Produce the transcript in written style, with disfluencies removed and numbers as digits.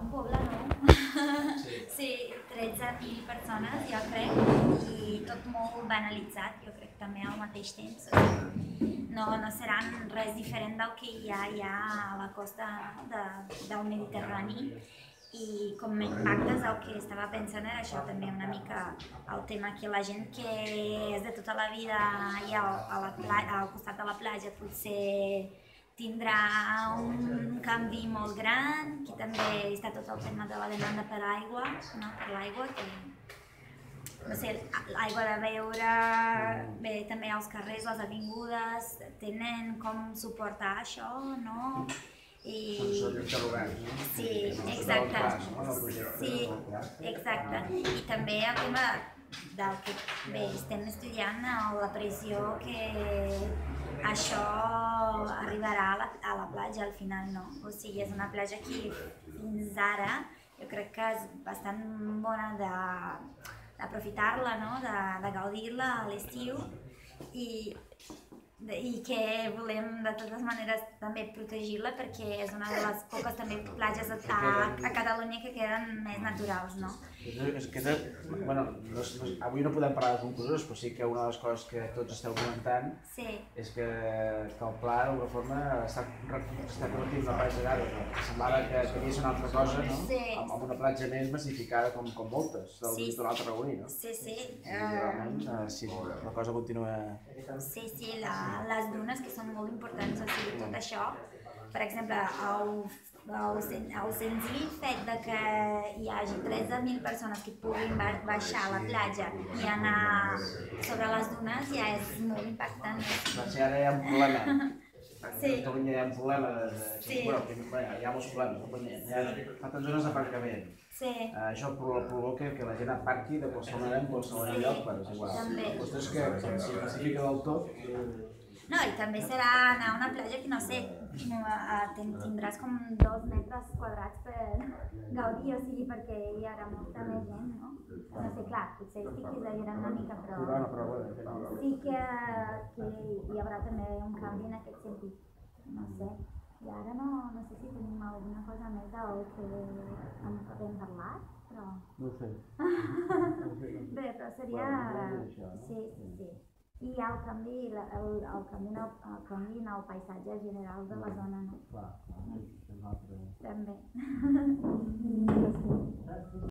un poble nou. Sí, 13.000 persones, jo crec, i tot molt banalitzat, jo crec també al mateix temps. No seran res diferent del que hi ha ja a la costa del Mediterrani. I com a impactes el que estava pensant era això també una mica el tema que la gent que és de tota la vida allà al costat de la platja potser tindrà un canvi molt gran, que també està tot el tema de la demanda per aigua, no? Per l'aigua, que no sé, l'aigua de beure, bé, també als carrers, les avingudes, tenen com suportar això, no? Són interrogants, no? Sí, exacte. Sí, exacte. I també el tema del que bé, estem estudiant, la pressió que això arribarà a la platja al final, no? O sigui, és una platja que fins ara jo crec que és bastant bona d'aprofitar-la, no? De gaudir-la a l'estiu i que volem de totes maneres també protegir-la perquè és una de les poques també platges a Catalunya que queden més naturals, no? Avui no podem parlar de conclusions, però sí que una de les coses que tots esteu comentant és que el pla d'alguna forma està convertint en una platja d'ara. Semblava que havia una altra cosa, no? Amb una platja més massificada com moltes del litoral tarragoní, no? Sí. I realment, sí, la cosa continua... Sí, les dunes que són molt importants, o sigui, tot això, per exemple, el senzill fet de que hi hagi 13.000 persones que puguin baixar a la platja i anar sobre les dunes ja és molt impactant. Perquè ara hi ha un problema. A Catalunya hi ha un problema hi ha molts problemes. Hi ha tantes zones d'aparcament. Això provoca que la gent aparqui de qualsevol manera en qualsevol lloc, però és igual. La qüestió és que si es pacifica del tot... No, i també serà anar a una platja que, no sé, tindràs com 2 metres quadrats per gaudir, o sigui, perquè hi haurà molta més gent, no? No sé, clar, potser estic exagerant una mica, però sí que hi haurà també un canvi en aquest sentit, no sé. I ara no sé si tenim alguna cosa més del que hem parlat, però... No ho sé. Bé, però seria... Sí. I el canvi en el paisatge general de la zona, no? Clar, és un altre... També.